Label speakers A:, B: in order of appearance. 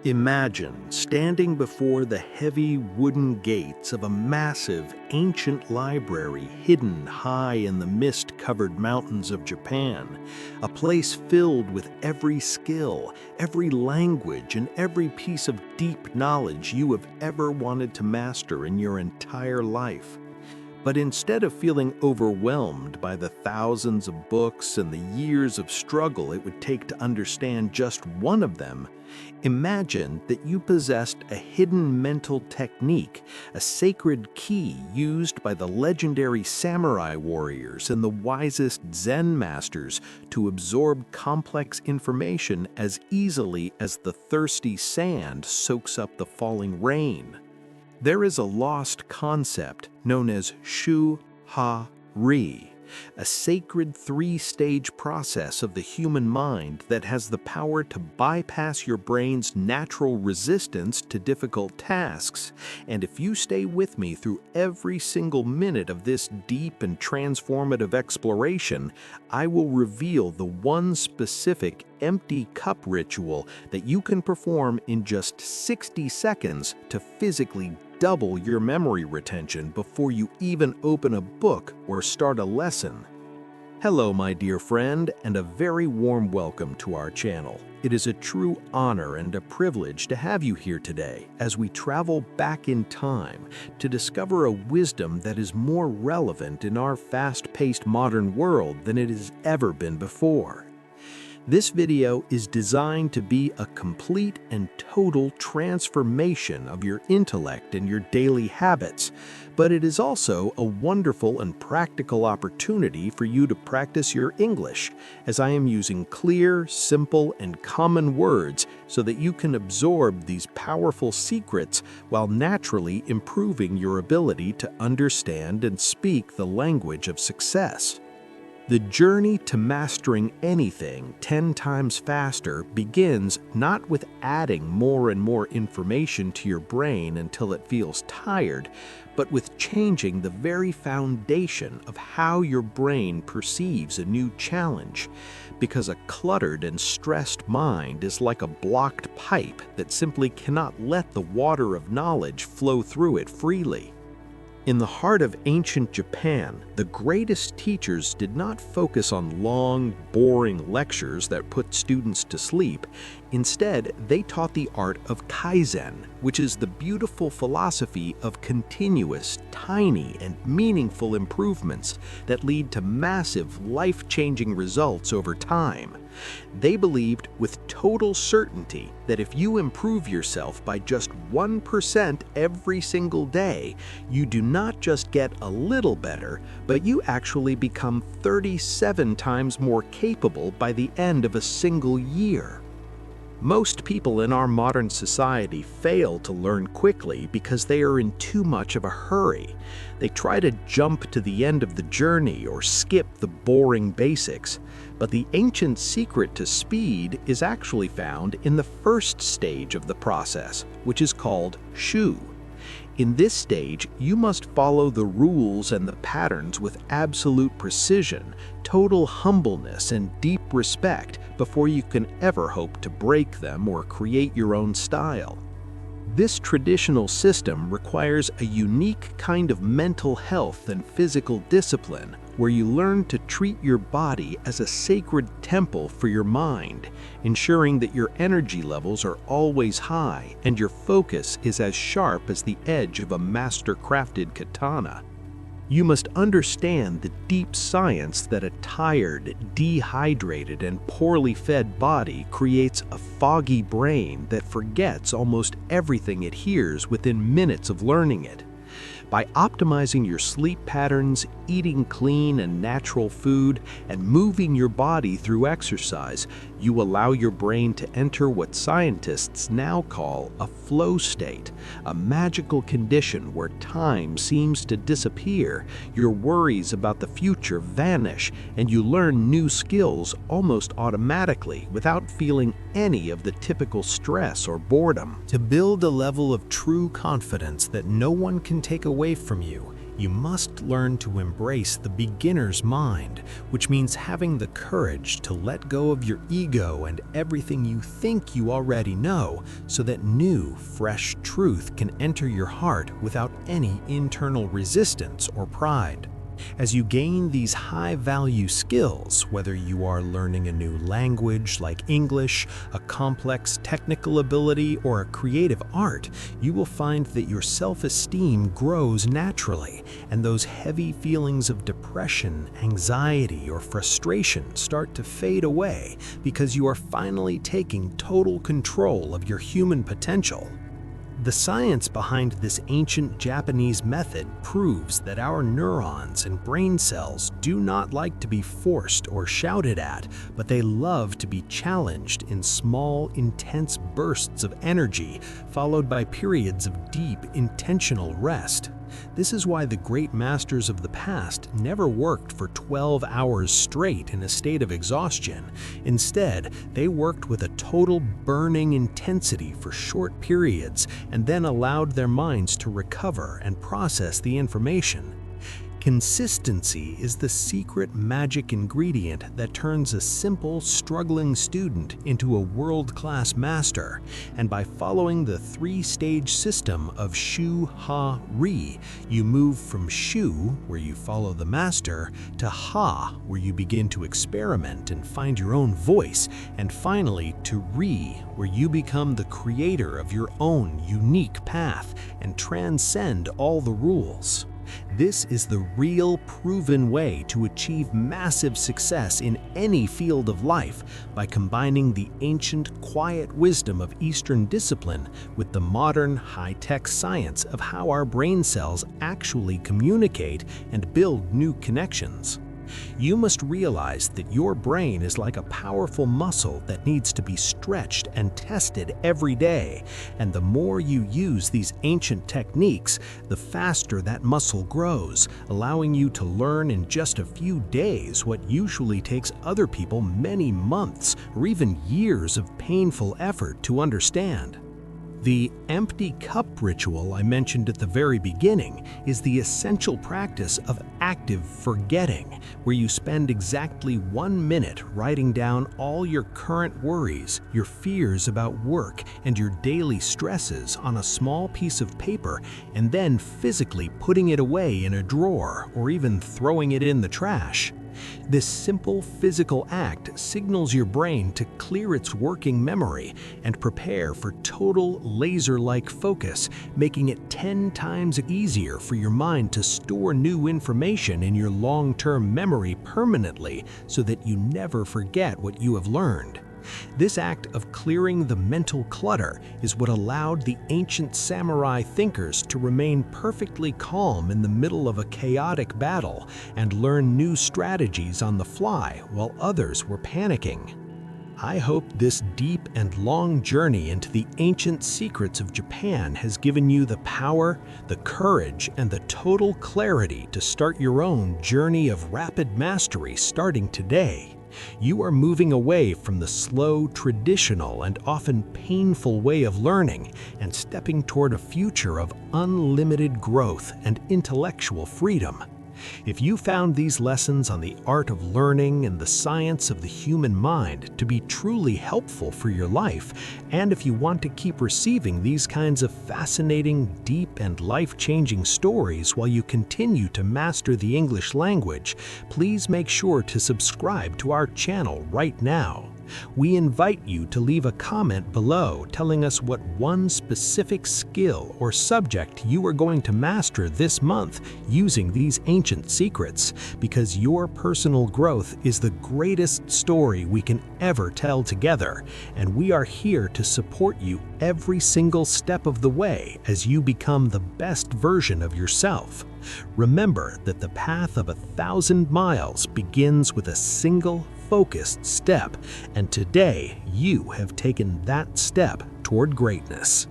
A: Imagine standing before the heavy wooden gates of a massive, ancient library hidden high in the mist-covered mountains of Japan, a place filled with every skill, every language, and every piece of deep knowledge you have ever wanted to master in your entire life. But instead of feeling overwhelmed by the thousands of books and the years of struggle it would take to understand just one of them, imagine that you possessed a hidden mental technique, a sacred key used by the legendary samurai warriors and the wisest Zen masters to absorb complex information as easily as the thirsty sand soaks up the falling rain. There is a lost concept known as Shu Ha Ri, a sacred three-stage process of the human mind that has the power to bypass your brain's natural resistance to difficult tasks. And if you stay with me through every single minute of this deep and transformative exploration, I will reveal the one specific empty cup ritual that you can perform in just 60 seconds to physically double your memory retention before you even open a book or start a lesson. Hello, my dear friend, and a very warm welcome to our channel. It is a true honor and a privilege to have you here today as we travel back in time to discover a wisdom that is more relevant in our fast-paced modern world than it has ever been before. This video is designed to be a complete and total transformation of your intellect and your daily habits, but it is also a wonderful and practical opportunity for you to practice your English, as I am using clear, simple, and common words so that you can absorb these powerful secrets while naturally improving your ability to understand and speak the language of success. The journey to mastering anything 10 times faster begins not with adding more and more information to your brain until it feels tired, but with changing the very foundation of how your brain perceives a new challenge. Because a cluttered and stressed mind is like a blocked pipe that simply cannot let the water of knowledge flow through it freely. In the heart of ancient Japan, the greatest teachers did not focus on long, boring lectures that put students to sleep. Instead, they taught the art of Kaizen, which is the beautiful philosophy of continuous, tiny, and meaningful improvements that lead to massive, life-changing results over time. They believed with total certainty that if you improve yourself by just 1% every single day, you do not just get a little better, but you actually become 37 times more capable by the end of a single year. Most people in our modern society fail to learn quickly because they are in too much of a hurry. They try to jump to the end of the journey or skip the boring basics. But the ancient secret to speed is actually found in the first stage of the process, which is called Shu. In this stage, you must follow the rules and the patterns with absolute precision, total humbleness, and deep respect before you can ever hope to break them or create your own style. This traditional system requires a unique kind of mental health and physical discipline where you learn to treat your body as a sacred temple for your mind, ensuring that your energy levels are always high and your focus is as sharp as the edge of a master-crafted katana. You must understand the deep science that a tired, dehydrated, and poorly fed body creates a foggy brain that forgets almost everything it hears within minutes of learning it. By optimizing your sleep patterns, eating clean and natural food, and moving your body through exercise, you allow your brain to enter what scientists now call a flow state, a magical condition where time seems to disappear, your worries about the future vanish, and you learn new skills almost automatically without feeling any of the typical stress or boredom. To build a level of true confidence that no one can take away from you, You must learn to embrace the beginner's mind, which means having the courage to let go of your ego and everything you think you already know, so that new, fresh truth can enter your heart without any internal resistance or pride. As you gain these high-value skills, whether you are learning a new language like English, a complex technical ability, or a creative art, you will find that your self-esteem grows naturally, and those heavy feelings of depression, anxiety, or frustration start to fade away because you are finally taking total control of your human potential. The science behind this ancient Japanese method proves that our neurons and brain cells do not like to be forced or shouted at, but they love to be challenged in small, intense bursts of energy, followed by periods of deep, intentional rest. This is why the great masters of the past never worked for 12 hours straight in a state of exhaustion. Instead, they worked with a total burning intensity for short periods and then allowed their minds to recover and process the information. Consistency is the secret magic ingredient that turns a simple, struggling student into a world-class master. And by following the three-stage system of Shu Ha Ri, you move from Shu, where you follow the master, to Ha, where you begin to experiment and find your own voice, and finally to Ri, where you become the creator of your own unique path and transcend all the rules. This is the real, proven way to achieve massive success in any field of life by combining the ancient, quiet wisdom of Eastern discipline with the modern, high-tech science of how our brain cells actually communicate and build new connections. You must realize that your brain is like a powerful muscle that needs to be stretched and tested every day, and the more you use these ancient techniques, the faster that muscle grows, allowing you to learn in just a few days what usually takes other people many months or even years of painful effort to understand. The empty cup ritual I mentioned at the very beginning is the essential practice of active forgetting, where you spend exactly 1 minute writing down all your current worries, your fears about work, and your daily stresses on a small piece of paper, and then physically putting it away in a drawer or even throwing it in the trash. This simple physical act signals your brain to clear its working memory and prepare for total laser-like focus, making it 10 times easier for your mind to store new information in your long-term memory permanently so that you never forget what you have learned. This act of clearing the mental clutter is what allowed the ancient samurai thinkers to remain perfectly calm in the middle of a chaotic battle and learn new strategies on the fly while others were panicking. I hope this deep and long journey into the ancient secrets of Japan has given you the power, the courage, and the total clarity to start your own journey of rapid mastery starting today. You are moving away from the slow, traditional, and often painful way of learning and stepping toward a future of unlimited growth and intellectual freedom. If you found these lessons on the art of learning and the science of the human mind to be truly helpful for your life, and if you want to keep receiving these kinds of fascinating, deep, and life-changing stories while you continue to master the English language, please make sure to subscribe to our channel right now. We invite you to leave a comment below telling us what one specific skill or subject you are going to master this month using these ancient secrets, because your personal growth is the greatest story we can ever tell together, and we are here to support you every single step of the way as you become the best version of yourself. Remember that the path of 1,000 miles begins with a single focused step, and today you have taken that step toward greatness.